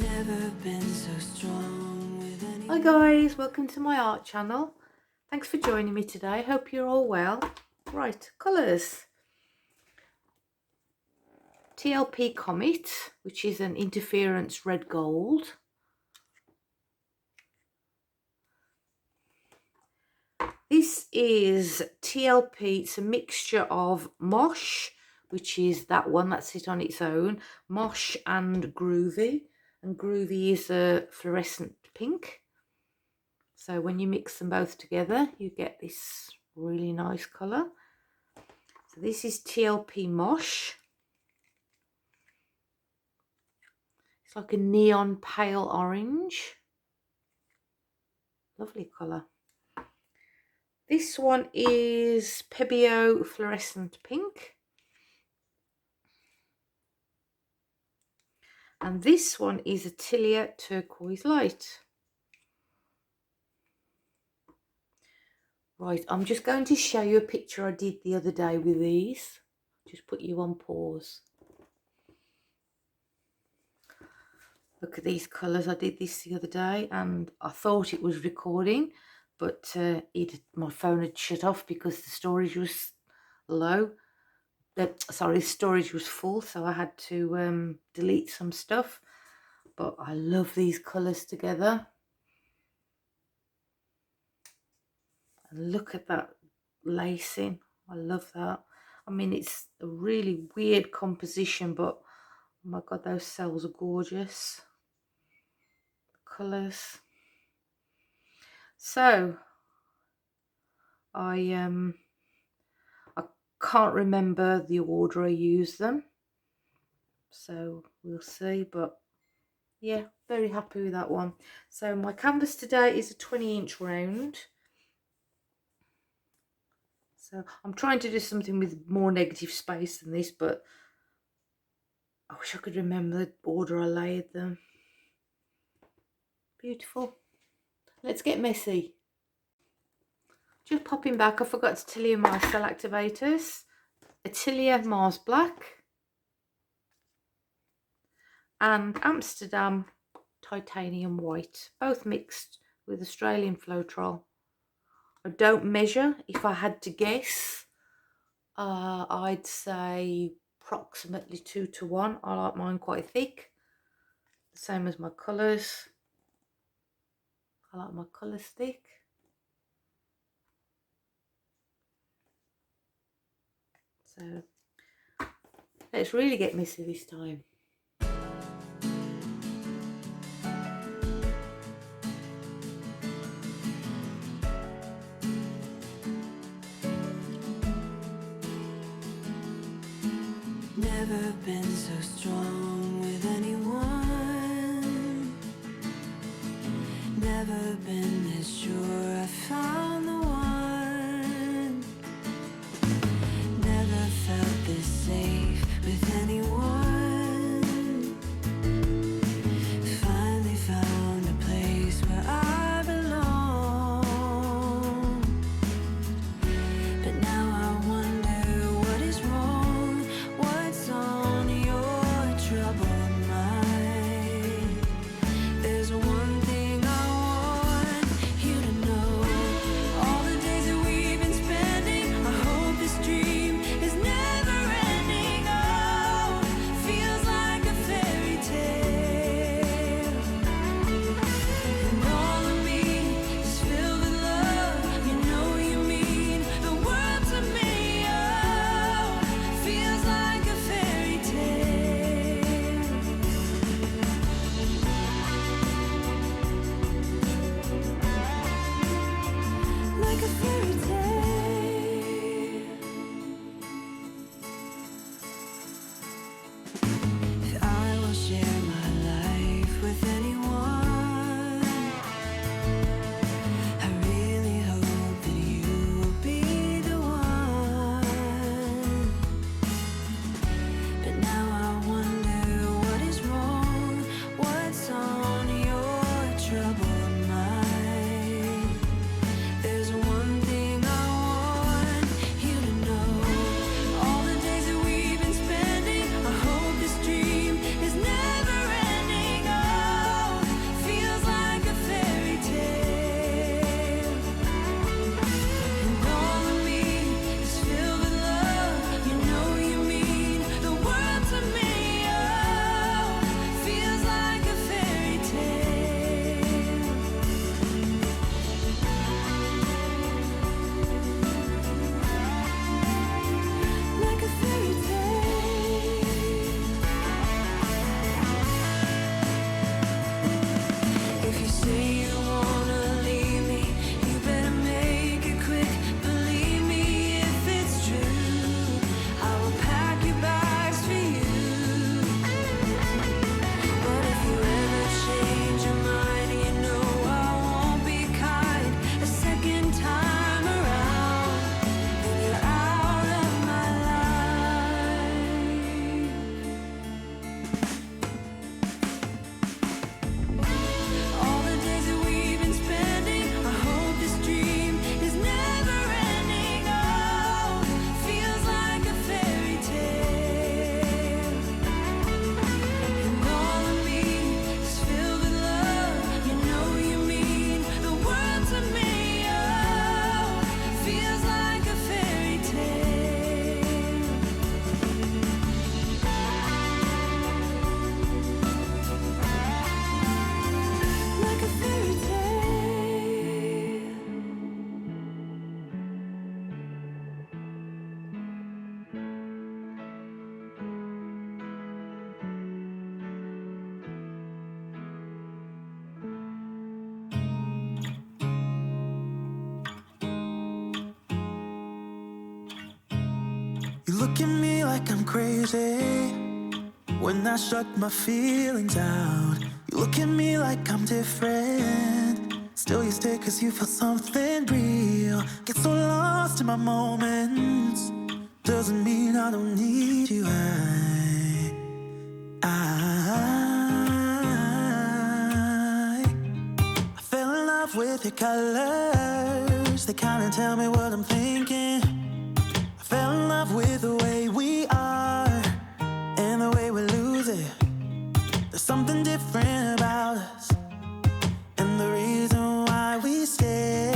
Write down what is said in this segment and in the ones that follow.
Never been so strong with any... Hi guys, welcome to my art channel. Thanks for joining me today. Hope you're all well. Right, colours. TLP Comet, which is an interference red gold. This is TLP, it's a mixture of Mosh, which is that one that's it on its own, Mosh and Groovy. And Groovy is a fluorescent pink. So when you mix them both together, you get this really nice colour. So this is TLP Mosh. It's like a neon pale orange. Lovely colour. This one is Pebeo Fluorescent Pink. And this one is Atelier Turquoise Light. Right, I'm just going to show you a picture I did the other day with these. Just put you on pause. Look at these colours. I did this the other day and I thought it was recording, but my phone had shut off because the storage was low. Sorry, the storage was full, so I had to delete some stuff. But I love these colours together. And look at that lacing. I love that. I mean, it's a really weird composition, but oh my god, those cells are gorgeous. Colours. So I can't remember the order I used them, so we'll see, but yeah, very happy with that one. So my canvas today is a 20-inch round. So I'm trying to do something with more negative space than this, but I wish I could remember the order I laid them. Beautiful. Let's get messy. Just popping back, I forgot to tell you my cell activators. Atelier Mars Black and Amsterdam Titanium White, both mixed with Australian Floetrol. I don't measure. If I had to guess, I'd say approximately 2 to 1. I like mine quite thick. The same as my colours. I like my colours thick. So let's really get messy this time. Never been so strong with anyone. Never been this sure I found the one. Never felt this safe with anyone. Finally found a place where I belong. But now I wonder what is wrong. What's on your troubled mind? There's one thing I want you to know. All the You look at me like I'm crazy when I shut my feelings out. You look at me like I'm different, still you stay cause you feel something real. Get so lost in my moments, doesn't mean I don't need you. I fell in love with your colors, they kinda tell me what I'm thinking. I fell in love with the way we are and the way we lose it. There's something different about us, and the reason why we stay.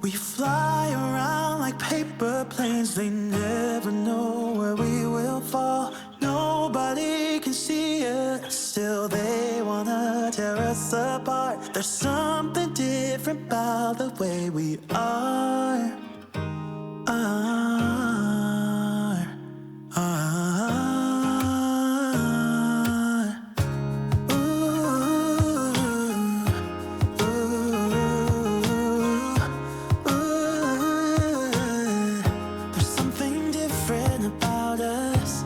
We fly around like paper planes, they never know where we will fall. Nobody can see us, still they wanna tear us apart. There's something different about the way we are. There's something different about us.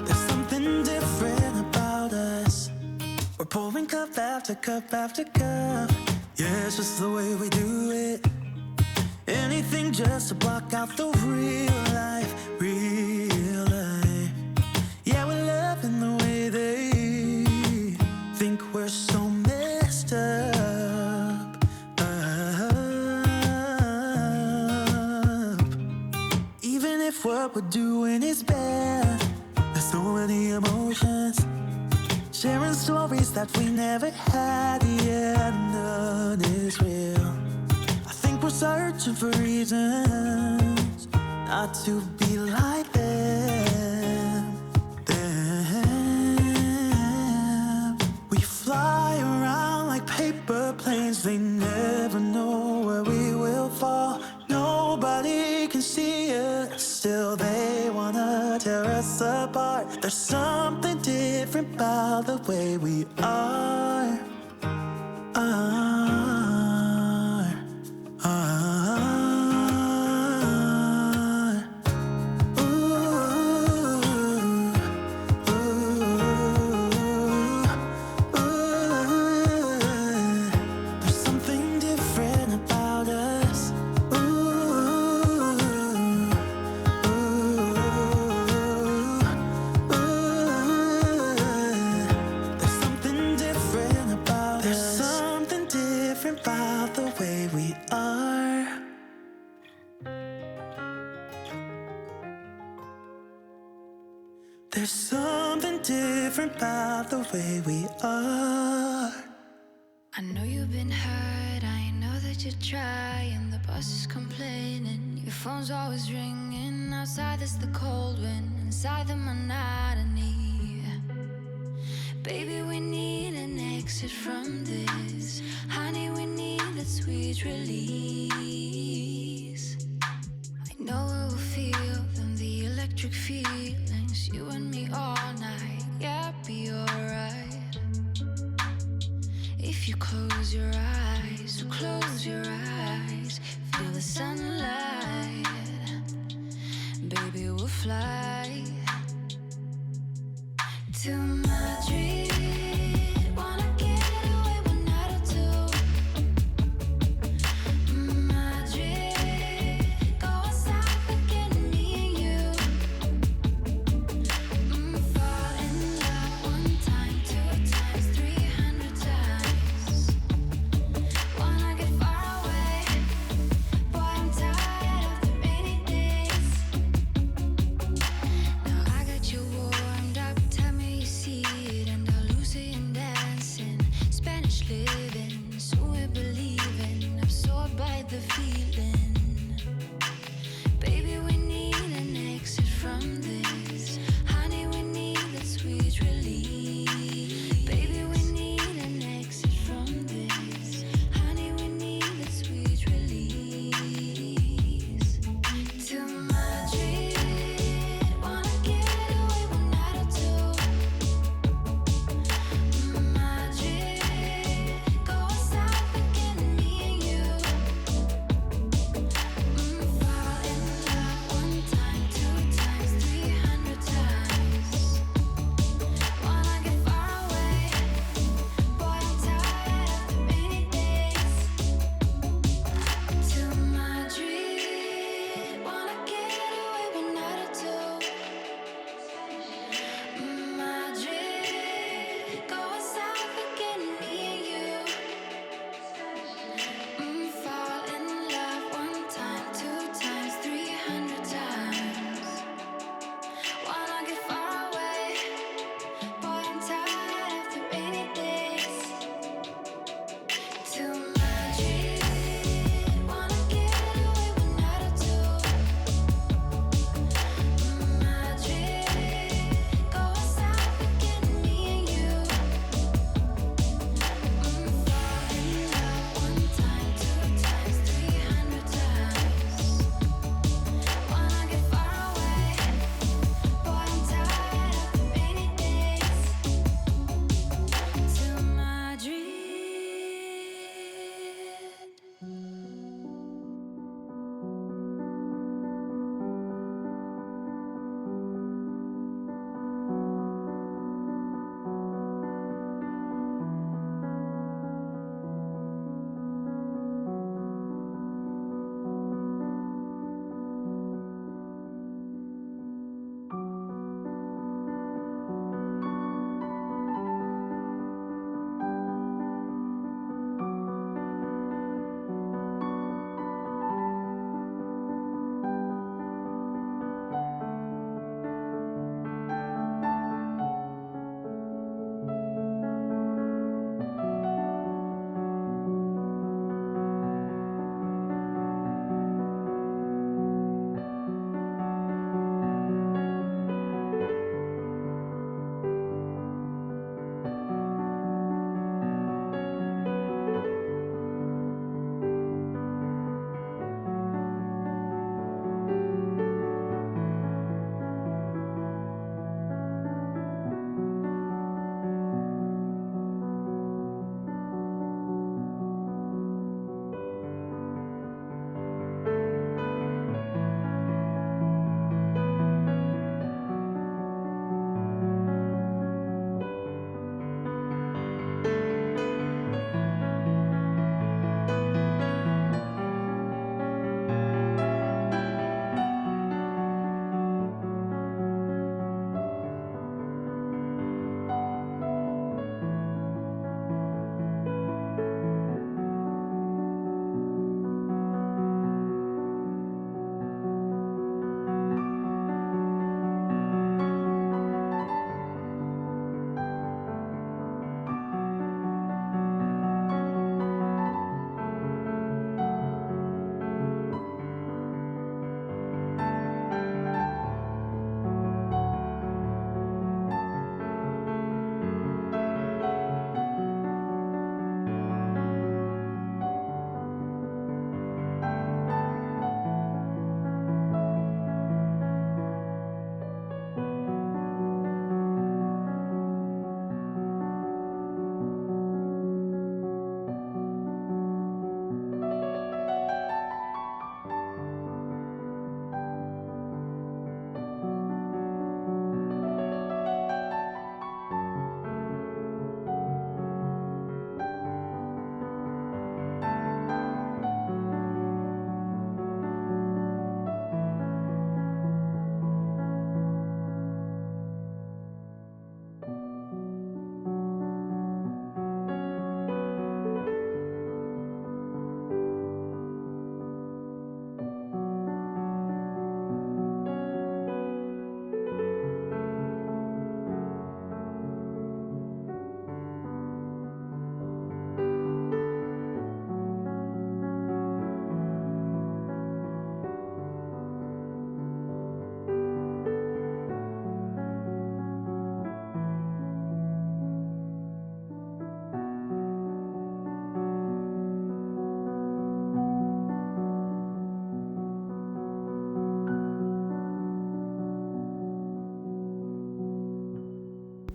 There's something different about us. We're pouring cup after cup after cup. Yeah, it's just the way we do it. Anything just to block out the real life, real life. Yeah, we're loving the way they think we're so messed up. Even if what we're doing is bad, there's so many emotions. Sharing stories that we never had, yeah, none is real. I think we're searching for reasons not to be like them. We fly around like paper planes, they never know where we will fall. Nobody can see us, still they wanna tear us apart. There's something different about the way we are. There's something different about us. There's something different about us. There's something different about the way we are. There's something different about the way we are. I know you've been hurt, I know that you're trying. The boss is complaining, your phone's always ringing. Outside there's the cold wind, inside the monotony. Baby, we need an exit from this. Honey, we need that sweet release. I know it will feel them, the electric feelings. You and me all night, yeah, be alright. If you close your eyes, so close your eyes. Feel the sunlight, baby, we'll fly to Madrid. Wanna get away one night or two. Madrid, go outside, forget me and you. Fall in love one time, 2 times, 300 times. Wanna get far away, boy, I'm tired of the rainy days. Now I got you warmed up, tell me you see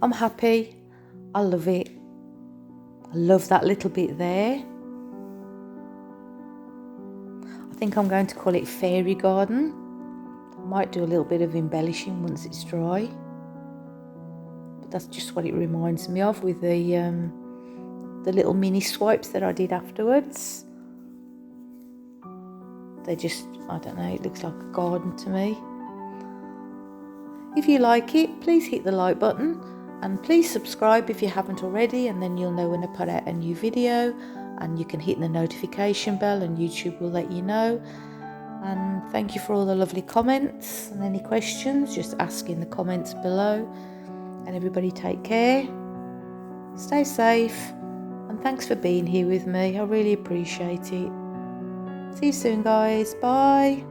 I'm happy. I love it. I love that little bit there. I think I'm going to call it Fairy Garden. I might do a little bit of embellishing once it's dry. But that's just what it reminds me of with the little mini swipes that I did afterwards. They just, I don't know, it looks like a garden to me. If you like it, please hit the like button and please subscribe if you haven't already, and then you'll know when I put out a new video, and you can hit the notification bell and YouTube will let you know. And thank you for all the lovely comments, and any questions, just ask in the comments below. And everybody take care, stay safe, and thanks for being here with me. I really appreciate it. See you soon, guys. Bye.